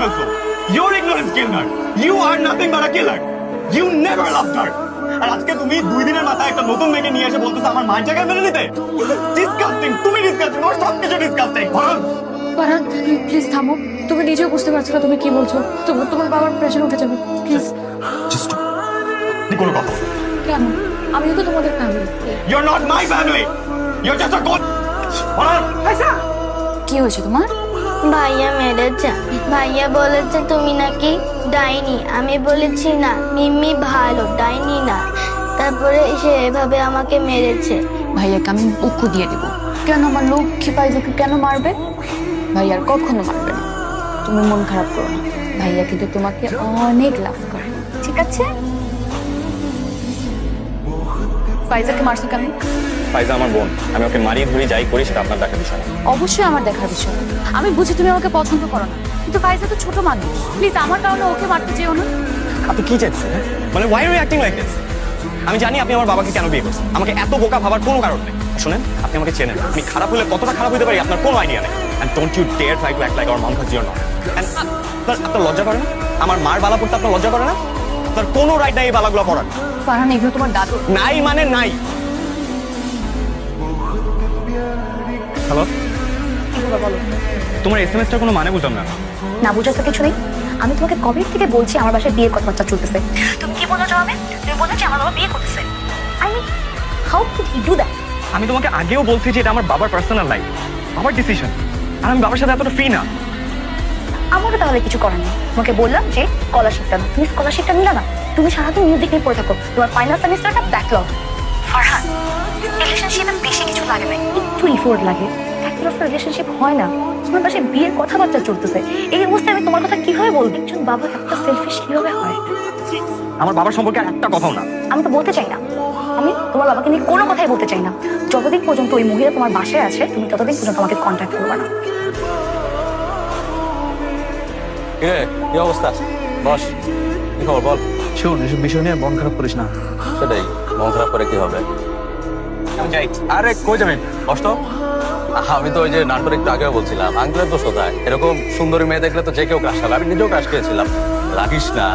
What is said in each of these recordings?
ফেলছো। You're ignorance killer. You are nothing but a killer. You never loved her. আর আজকে তুমি 2 দিনের মাথায় একটা নতুন মেয়েকে নিয়ে এসে বলতেছো আমার মার জায়গায় মেনে নিতে। This is disgusting. তুমি disgusting, ওর সব কিছু disgusting। ফারহান, ফারহান প্লিজ থামো, তুমি নিজেও বুঝতে পারছো না তুমি কি বলছো। তোমার বাবার প্রেশার উঠে যাবে, প্লিজ। just কোনো কথা বলো। কেন? আমিও তো তোমাদের family. You're not my family. You're just a god. Farhan, কি হয়েছে তোমার? ভাইয়া মেরেছে। ভাইয়া বলেছে তুমি নাকি ডাইনি। আমি বলেছি না, মিম্মি ভালো, ডাইনি না। তারপরে সে এভাবে আমাকে মেরেছে। ভাইয়াকে আমি উক্কু দিয়ে দেব। কেন আমার লক্ষ্মী পাইজুকে কেন মারবে? ভাইয়ার কখনো মারবে না। তুমি মন খারাপ করো না, ভাইয়া কিন্তু তোমাকে অনেক লাভ করে, ঠিক আছে? ফাইজাকে মারছো কেন? ফাইজা আমার বোন, আমি ওকে মারিয়ে ধরে যাই করি সেটা আপনার দেখার বিষয় না। অবশ্যই আমার দেখার বিষয়। আমি বুঝি তুমি আমাকে পছন্দ করো না, কিন্তু ফাইজা তো ছোট মানুষ, প্লিজ আমার কারণে ওকে মারতে চেও না। আপনি কি চাইছেন? মানে why are you acting like this? আমি জানি আপনি আমার বাবাকে কেন বিয়ে করছেন। আমাকে এত বোকা ভাবার কোনো কারণ নেই। শুনেন, আপনি আমাকে চেনেন, আমি খারাপ হলে কতটা খারাপ হতে পারি আপনার কোনো আইডিয়া নেই। And don't you dare try to act like our mom because you're not. And আপনার লজ্জা করে না? আমার মার বালা পড়তে আপনার লজ্জা করে না? আপনার কোনো রাইট নাই এই বালাগুলো পড়ার। ফারহান এগুলো তোমার দাদু। নাই মানে নাই। হ্যালো, বলো। তোমার এসএমএসটার কোনো মানে বুঝলাম না। না বুঝার তো কিছু নেই। আমি তোমাকে কবে থেকে বলছি আমার বাসায় বিয়ের কথাবার্তা চলতেছে, তুমি কি বলো জবাবে? তুমি বলো যে আমার বাবা বিয়ে করতেছে। I mean how could he do that? আমি তোমাকে আগেও বলছি যে এটা আমার বাবার পার্সোনাল লাইফ, আমার ডিসিশন, আর আমি বাবার সাথে এতটা ফ্রি না। আমাকে তাহলে কিছু করার নেই। তোমাকে বললাম যে স্কলারশিপটা নাও, তুমি স্কলারশিপটা নিলে না। তুমি সারাদিন মিউজিক নিয়ে পড়ে থাকো, তোমার ফাইনাল সেমিস্টারটা ব্যাকলগ। ফারহান, রিলেশনশিপে বেশি কিছু লাগে না, একটু ইফোর্ট লাগে। একটা রিলেশনশিপ হয় না। তোমার পাশে বিয়ের কথাবার্তা চলতেছে, এই অবস্থায় আমি তোমার কথা কিভাবে বলবো? একজন বাবা একটা সেলফিশ কিভাবে হয়? আমার বাবার সম্পর্কে আর একটা কথাও না। আমি তো বলতে চাই না, আমি তোমার বাবাকে নিয়ে কোনো কথাই বলতে চাই না। যতদিন পর্যন্ত ওই মহিলা তোমার বাসায় আছে, তুমি ততদিন পর্যন্ত আমাকে কন্ট্যাক্ট করবে না। কি অবস্থা? বস, কি খবর বল? শোন, এসব বিষয় নিয়ে মন খারাপ করিস না। সেটাই, মন খারাপ করে কি হবে? আমি যাই। আরে কই যাবেন? বস তো। আমি তো ওই যে নাটক একটু আগেও বলছিলাম, আঙ্কেলের দোষ কোথায়? এরকম সুন্দরী মেয়ে দেখলে তো যে কেউ ক্রাশ খাবে। আমি নিজেও ক্রাশ খেয়েছিলাম। রাখিস না,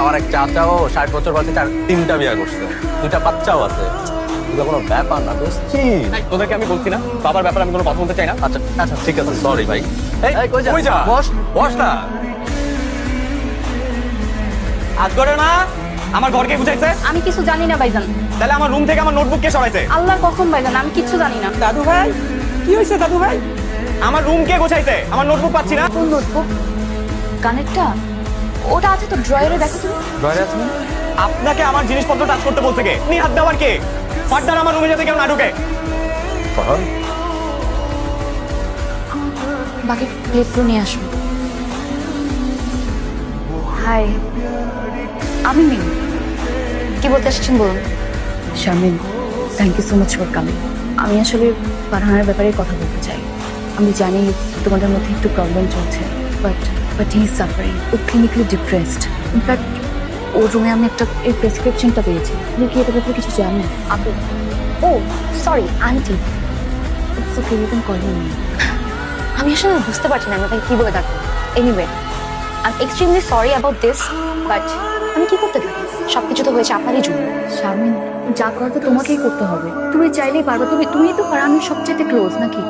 আমার এক চাচাও 60 বছর বয়সে 3টা বিয়ে করছে, 2টা বাচ্চাও আছে। এগুলো কোনো ব্যাপার না দোস্ত। তোদেরকে আমি বলছি না বাবার ব্যাপারে আমি কোনো কথা বলতে চাই না। আচ্ছা আচ্ছা ঠিক আছে, সরি ভাই। এই, কই যা? বস, বস না। আজগরে না আমার ঘরকে বুঝাইছে। আমি কিছু জানি না ভাইজান। তাহলে আমার রুম থেকে আমার নোটবুক কে সরাইছে? আল্লাহর কসম ভাইজান, আমি কিচ্ছু জানি না। দাদু ভাই, কি হয়েছে দাদু ভাই? আমার রুম কে গোছাইছে? আমার নোটবুক পাচ্ছি না। কোন নোটবুক? কানেরটা? ওটা আছে তো ড্রয়ারে, দেখো তুমি। ড্রয়ারে আছে না? আপনাকে আমার জিনিসপত্র টাচ করতে বলছে কে? আপনি হাত দেওয়ার কে? ফার্দার আমার রুমে যাতে কেউ না ঢুকে। ফারহান, বাকি প্লেটগুলো নিয়ে আসো। হাই, আমি মিম। কি বলতে আসছেন বলুন। Sharmin, thank you so much for coming. আমি আসলে ফারহানের ব্যাপারে কথা বলতে চাই। আমি জানি তোমাদের মধ্যে একটু প্রবলেম চলছে, বাট হি ইজ সাফারিং। ও ক্লিনিক্যালি ডিপ্রেসড। ইনফ্যাক্ট ওর রুমে আমি একটা এই প্রেসক্রিপশনটা পেয়েছি। আপনি কি এটার ব্যাপারে কিছু জানেন? আপু, ও sorry aunty, it's okay, you can call me. আমি আসলে বুঝতে পারছি না আমি তাকে কি বলে ডাকবো। Anyway, I am extremely sorry about this, but আমি কি করতে পারি? সবকিছু তো হয়েছে আপনারই জন্য। শারমিন, যা করা তো তোমাকেই করতে হবে। তুমি চাইলেই পারবে। তুমি তো ফারহানের সবচেয়ে ক্লোজ নাকি?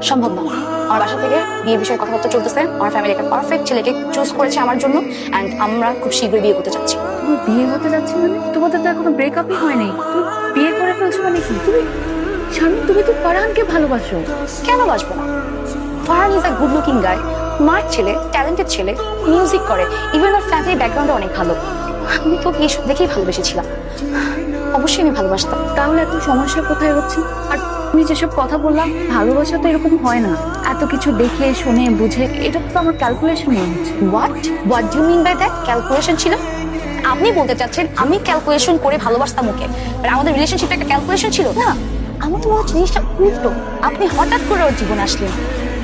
সম্ভব না। আমার বাসা থেকে বিয়ে বিষয়ে কথাবার্তা চলতেছে। আমার ফ্যামিলি একটা পারফেক্ট ছেলেকে চুজ করেছে আমার জন্য, অ্যান্ড আমরা খুব শীঘ্রই বিয়ে করতে চাচ্ছি। তুমি বিয়ে হতে যাচ্ছি মানে? তোমাদের তো এখনো ব্রেকআপই হয়নি, তুমি বিয়ে করে ফেলছো মানে কি? তুমি শারমিন, তুমি তো ফারহানকে ভালোবাসো। কেন বাসবো না? Farhan is a good looking guy, smart ছেলে, ট্যালেন্টেড ছেলে, মিউজিক করে, ইভেন ওর ফ্যামিলি ব্যাকগ্রাউন্ডে অনেক ভালো। আমি তো এইসব দেখেই ভালোবেসেছিলাম। অবশ্যই আমি ভালোবাসতাম। তাহলে এখন সমস্যা কোথায় হচ্ছে? আর তুমি যেসব কথা বললাম, ভালোবাসা তো এরকম হয় না। এত কিছু দেখে শুনে বুঝে, এটা তো আমার ক্যালকুলেশন মনে হচ্ছে। What do you mean by that? Calculation ছিল? আপনি বলতে চাচ্ছেন আমি ক্যালকুলেশন করে ভালোবাসতাম ওকে, আর আমাদের রিলেশনশিপে একটা ক্যালকুলেশন ছিল? না, আমার তো মনে হচ্ছে জিনিসটা উল্টো। আপনি হঠাৎ করে ওর জীবনে আসলেন,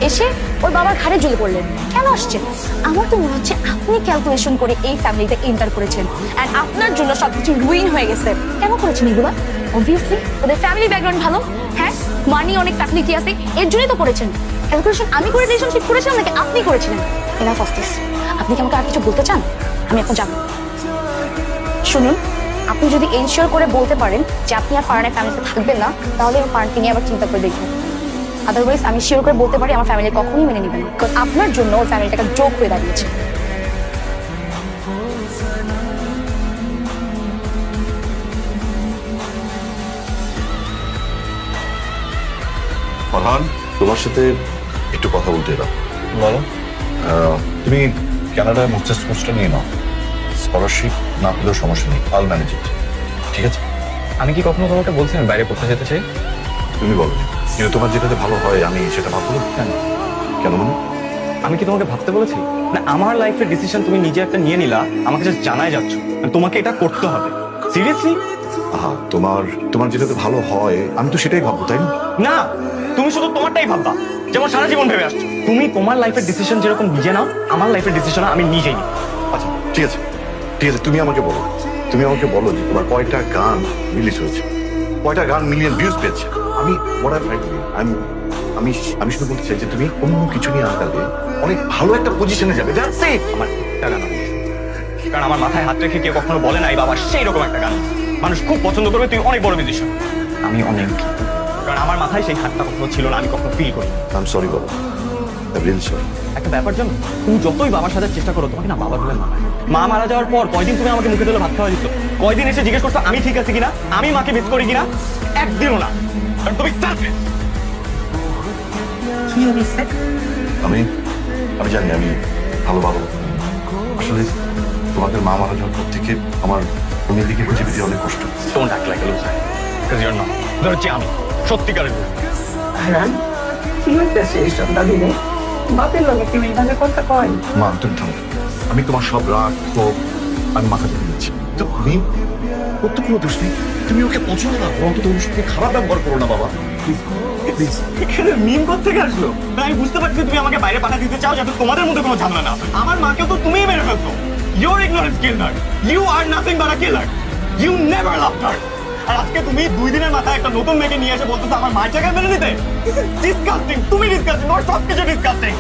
এসে ওর বাবার ঘাড়ে জ্বলে পড়লেন। কেন আসছেন? আমার তো মনে হচ্ছে আপনি ক্যালকুলেশন করে এই ফ্যামিলিতে এন্টার করেছেন, অ্যান্ড আপনার জন্য সবকিছু রুইন হয়ে গেছে। কেন করেছেন এগুলো? অবভিয়াসলি ওদের ফ্যামিলি ব্যাকগ্রাউন্ড ভালো, হ্যাঁ, মানি, অনেক ফ্যাসিলিটি আছে, এর জন্যই তো করেছেন। ক্যালকুলেশন আমি করে রিলেশনশিপ করেছিলাম নাকি আপনি করেছিলেন? Enough of this. আপনি কি আমাকে আর কিছু বলতে চান? আমি এখন যাব। শুনুন, আপনি যদি এনশিওর করে বলতে পারেন যে আপনি আর ফারহানের ফ্যামিলিতে থাকবেন না, তাহলে আমি ফারহানকে নিয়ে আবার চিন্তা করে দেখবো। আদারওয়াইজ আমি শিওর করে বলতে পারি আমার ফ্যামিলি কখনোই মেনে নেবে না, কারণ আপনার জন্য ওর ফ্যামিলিটাকে জোক হয়ে দাঁড়িয়েছে। ফারহান, তোমার সাথে একটু কথা বলতে এলাম। বলো। তুমি কানাডায় মাস্টার্স কোর্সটা নিয়ে নাও। স্কলারশিপ না পেলেও সমস্যা নেই, আল ম্যানেজ ইট। ঠিক আছে? আমি কি কখনো তোমাকে বলছি আমি বাইরে পড়তে যেতে চাই? তুমি বলো, কিন্তু তোমার যেটাতে ভালো হয় আমি সেটা ভাববো না। কেন? কেন মানে? আমি কি তোমাকে ভাবতে বলেছি? না, আমার লাইফের ডিসিশন তুমি নিজে একটা নিয়ে নিলা, আমাকে জাস্ট জানাই যাচ্ছ তোমাকে এটা করতে হবে। সিরিয়াসলি? তোমার তোমার যেটাতে ভালো হয় আমি তো সেটাই ভাববো, তাই না? না, তুমি শুধু তোমারটাই ভাববা, যেমন সারা জীবন ভেবে আসছো। তুমি তোমার লাইফের ডিসিশন যেরকম নিজে নাও, আমার লাইফের ডিসিশন আমি নিজেই নিই। আচ্ছা ঠিক আছে, ঠিক আছে, তুমি আমাকে বলো যে তোমার কয়টা গান রিলিজ হয়েছে, কয়টা গান মিলিয়ন ভিউজ পেয়েছে। আমি আমি শুধু বলতে চাই যে তুমি অন্য কিছু নিয়ে আগালে অনেক ভালো একটা পজিশনে যাবে। That's it. আমার একটা গান আমি, কারণ আমার মাথায় হাত রেখে কেউ কখনো বলে নাই বাবা সেই রকম একটা গান মানুষ খুব পছন্দ করবে, তুই অনেক বড় মিউজিশিয়ান। আমি অনেক, কারণ আমার মাথায় সেই হাতটা কখনো ছিল না, আমি কখনো ফিল করি। আই এম সরি বাবা, আই রিয়েলি সরি। একটা ব্যাপার জানো, তুমি যতই বাবার সাথে চেষ্টা করো তোমাকে না বাবা বলে মানায়। মা মারা যাওয়ার পর কয়দিন তুমি আমাকে মুখে তুলে ভাত খাওয়া দিচ্ছ, কয়দিন এসে জিজ্ঞেস করছো আমি ঠিক আছি কিনা, আমি মাকে মিস করি কিনা? একদিনও না, কারণ তুমি selfish। আমি জানি আমি ভালো আসলে তোমাদের মা মারা যাওয়ার পর থেকে আমার তুমি দিকে খুঁজে পেতে অনেক কষ্ট। Don't act like a loser, because you're not. ধরেছি আমি সত্যিকারের loser। কি হইতেছে এইসব দাদি রে? বাপের লগে তুমি এইভাবে কথা কয়? মা তুমি থামো, আমি তোমার সব রাগ ক্ষোভ আমি মাথা দিয়ে দিচ্ছি। তো মিম ওর তো কোনো দোষ নেই, তুমি ওকে পছন্দ না, অন্তত ওর সাথে খারাপ ব্যবহার করো না বাবা, প্লিজ। এখানে মিম কোত্থেকে আসলো? না, আমি বুঝতে পারছি তুমি আমাকে বাইরে পাঠা দিতে চাও যাতে তোমাদের মধ্যে কোনো ঝামেলা না হয়। আমার মাকে তো তুমিই মেরে ফেলছো। Your ignorance killer. You are nothing but a killer. You never loved her. আর আজকে তুমি 2 দিনের মাথায় একটা নতুন মেয়েকে নিয়ে এসে বলতেছো আমার মায়ের জায়গায় মেনে নিতে। This is disgusting. তুমি disgusting, ওর সব কিছু disgusting।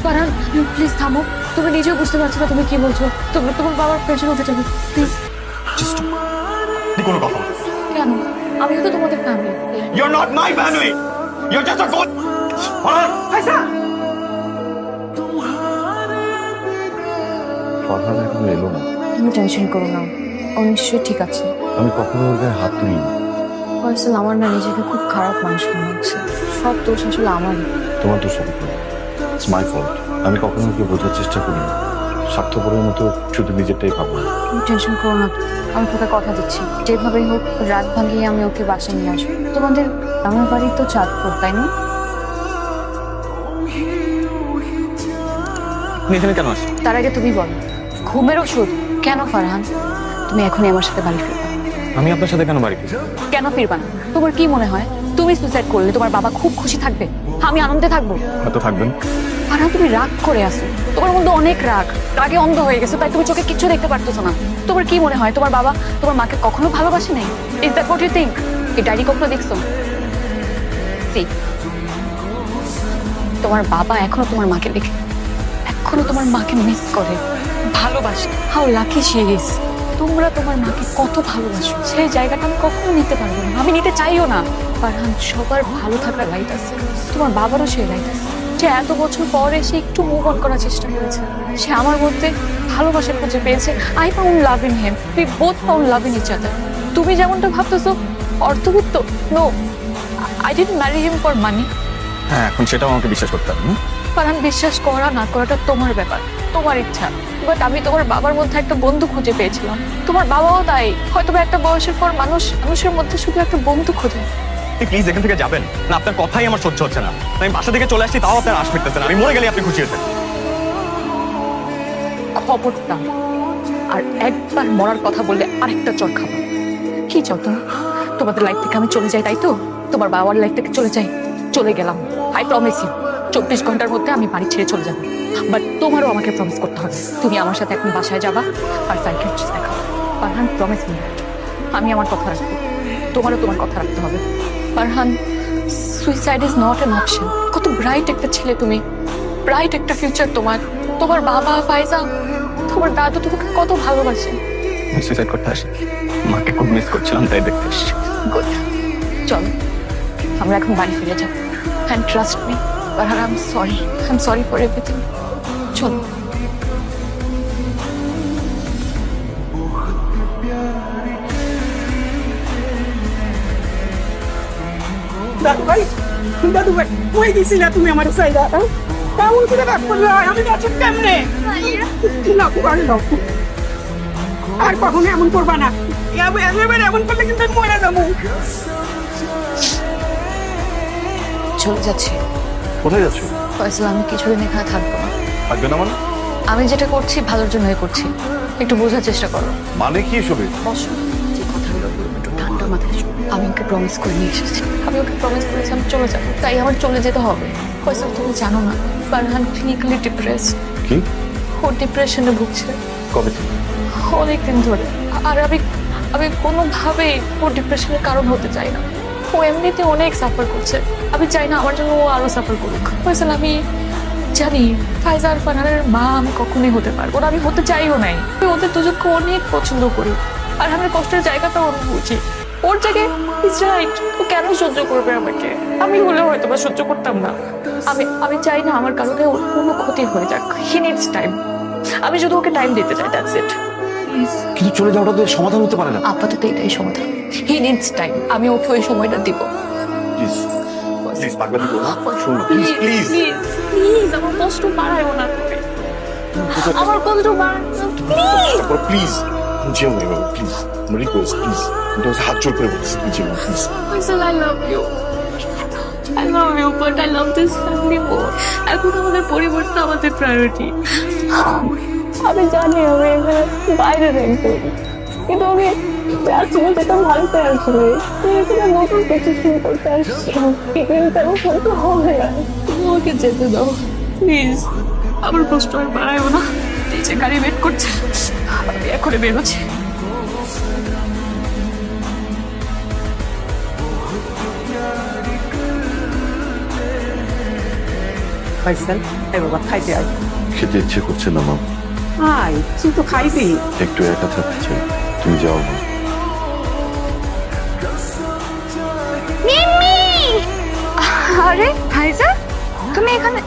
ফারহান প্লিজ থামো, তুমি নিজেও বুঝতে পারছো না তুমি কি বলছো। তুমি তোমার বাবার প্রেশার হতে যাবে, প্লিজ। জাস্ট তুই কোনো কথা বল। কেন? আমিও তো তোমাদের family. You're not my family. You're just a god. Farhan এখনো এলো না। তুমি টেনশন করো না, ও নিশ্চয়ই ঠিক আছে। আমি কখনো ওর গায়ে হাত তুলিনি। ফয়সাল, আমার না নিজেকে খুব খারাপ মানুষ মনে হচ্ছে। সব দোষ আসলে আমারই। তোমার দোষ হবে, ইটস মাই ফল্ট। আমি কখনো ওকে বোঝার চেষ্টা করিনি, স্বার্থপরের মতো শুধু নিজেরটাই ভাবো। তুমি টেনশন করো না, আমি তোকে কথা দিচ্ছি যেভাবেই হোক রাত ভাঙিয়ে আমি ওকে বাসায় নিয়ে আসবো। তোমাদের আমার বাড়ি তো চাঁদপুর, তাই না? তুমি এখানে কেন আসছো? তার আগে তুমি বলো, ঘুমের ওষুধ কেন ফারহান? তুমি এখনই আমার সাথে বাড়ি ফিরবা। আমি আপনার সাথে কেন বাড়ি ফিরবো? কেন ফিরবা না? তোমার কি মনে হয় তুমি সুইসাইড করলে তোমার বাবা খুব খুশি থাকবে, আমি আনন্দে থাকবো? হয়তো থাকবেন। ফারহান, তুমি রাগ করে আসো, তোমার মধ্যে অনেক রাগ, রাগে অন্ধ হয়ে গেছো, তাই তুমি চোখে কিচ্ছু দেখতে পারতেছো না। তোমার কি মনে হয় তোমার বাবা তোমার মাকে কখনো ভালোবাসে নাই? Is that what you think? এই ডায়েরি কখনো দেখছো? তোমার বাবা এখনো তোমার মাকে দেখে, এখনো তোমার মাকে মিস করে, ভালোবাসে। How lucky she is. তোমরা তোমার মাকে কত ভালোবাসো, সেই জায়গাটা আমি কখনো নিতে পারবো না, আমি নিতে চাইও না। ফারহান, সবার ভালো থাকার রাইট আছে, তোমার বাবারও সেই রাইট আছে। সে এত বছর পর এসে একটু মুভ অন করার চেষ্টা করেছে, সে আমার মধ্যে ভালোবাসা খুঁজে পেয়েছে। I found love in him, we both found love in each other. তুমি যেমনটা ভাবতেছো অর্থভুক্ত, no, I didn't marry him for money. হ্যাঁ, এখন সেটাও আমাকে বিশ্বাস করতে হবে না? ফারহান, বিশ্বাস করা না করাটা তোমার ব্যাপার, তোমার ইচ্ছা। বাট আমি তোমার বাবার মধ্যে একটা বন্ধু খুঁজে পেয়েছিলাম, তোমার বাবাও তাই। হয়তো একটা বয়সের পর মানুষের মধ্যে শুধু একটা বন্ধু খোঁজে। প্লিজ এখান থেকে যাবেন না, আপনার কথাই আমার সহ্য হচ্ছে না। আমি বাসা থেকে চলে আসছি, তাও আপনার আশ মিটতেছে না। আমি মরে গেলে আপনি খুশি হতেন। খবরটা, আর একবার মরার কথা বললে আরেকটা চর খাবো। কি চাও তুমি? তোমাদের লাইফ থেকে আমি চলে যাই, তাই তো? তোমার বাবার লাইফ থেকে চলে যাই? চলে গেলাম, আই প্রমিস ইউ 24 ঘন্টার মধ্যে আমি বাড়ি ছেড়ে চলে যাবো। বাট তোমারও আমাকে প্রমিস করতে হবে, তুমি আমার সাথে এখন বাসায় যাবা আর সাইকিয়াট্রিস্ট দেখাবো। Farhan, promise me. আমি আমার কথা রাখবো, তোমারও তোমার কথা রাখতে হবে। Farhan, suicide is not an option. কত ব্রাইট একটা ছেলে তুমি, ব্রাইট একটা ফিউচার তোমার। তোমার বাবা ফাইজা, তোমার দাদু তোমাকে কত ভালোবাসে। সুইসাইড করতে আসি, মাকে খুব মিস করছিলাম তাই দেখতে এসেছি। গুড, চলো আমরা এখন বাড়ি ফিরে যাবো। And trust me, Farhan, I am sorry for everything. চলো। দাদু ভাই, কই গেছিলা তুমি আমার সাইডা? কেমন করে রাগ করলে আমি আছি কেমনে? না করে দাও, আর কখনো এমন করবা না। এবার এমন করলে কিন্তু আমি মরে যাবো। চলে যাচ্ছি। কোথায় যাচ্ছ? ফয়সাল, আমি কিছুদিন এখানে থাকবো না। থাকবে না মানে? আমি যেটা করছি ভালোর জন্যই করছি, একটু বোঝার চেষ্টা করো। মানে কি এসবে? বসো, যে কথাগুলো বলবো একটু ঠান্ডা মাথায় শোনো। আমি ওকে প্রমিস করে নিয়ে এসেছি, আমি ওকে প্রমিস করেছি আমি চলে যাবো, তাই আমার চলে যেতে হবে। ফয়সাল, তুমি জানো না ফারহান ক্লিনিক্যালি ডিপ্রেসড। কি? ও ডিপ্রেশনে ভুগছে কবে থেকে? অনেকদিন ধরে। আর আমি কোনোভাবেই ওর ডিপ্রেশনের কারণ হতে চাই না। ও এমনিতে অনেক সাফার করছে, আমি চাই না আমার জন্য ও আরো সাফার করুক। ফয়সাল, আমি জানি ফাইজা আর ফারহানের মা আমি কখনোই হতে পারবো না, আমি হতে চাইও নাই। আমি ওদের দুজনকে অনেক পছন্দ করি, আর আমার কষ্টের জায়গাটাও আমি বুঝি। ওর জায়গায় ইজ রাইট, ও কেন সহ্য করবে আমাকে? আমি হলে হয়তো বা সহ্য করতাম না। আমি চাই না আমার কারণে ওর কোনো ক্ষতি হয়ে যাক। হি নিডস টাইম, আমি শুধু ওকে টাইম দিতে চাই, দ্যাটস ইট। কিন্তু চলে যাওয়াটা তো সমাধান হতে পারে না। আপাতত এটাই সমাধান, হি নিডস টাইম, আমি ওকে ওই সময়টা দিব। প্লিজ প্লিজ পাগলামি করো না। শুনো প্লিজ প্লিজ প্লিজ আমার কষ্ট বাড়াইও না তুমি, আমার কষ্ট বাড়াইও না প্লিজ। প্লিজ যেও না এভাবে, প্লিজ রিকোয়েস্ট, প্লিজ হাত জোর করে বলছি, যেও না please. Faisal, I love you, but I love this family more. এখন আমাদের পরিবর্তন আমাদের প্রায়োরিটি। আমি জানি আমি এখানে বাইরে থাকবো, কিন্তু আমি আসলে যেটা ভালোতে আসলে তুই এখানে নতুন কিছু শুরু করতে আসছি, কিন্তু আমার হয়তো হবে না। তুমি ওকে যেতে দাও প্লিজ, আমার কষ্ট আর বাড়াইও না। এই যে গাড়ি ওয়েট করছে, আমি এখনই বেরোচ্ছি। ফাইসাল, এই বাবা খাইতে আয়। খেতে ইচ্ছে করছে না মা, আয়, তুই তো খাইবি। একটু একা থাকতে চাই, তুমি যাও না। আরে ফাইজা, তুমি এখানে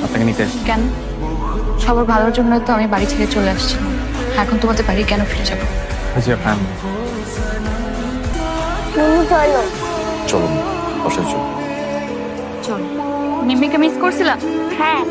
আপনাকে নিতে এসেছি। কেন? সবার ভালোর জন্য তো আমি বাড়ি ছেড়ে চলে আসছি, এখন তোমাদের বাড়ি কেন ফিরে যাবো? ফ্যামিলি। চলো বাসায় চলো। চল, মিমিকে মিস করছিলাম। হ্যাঁ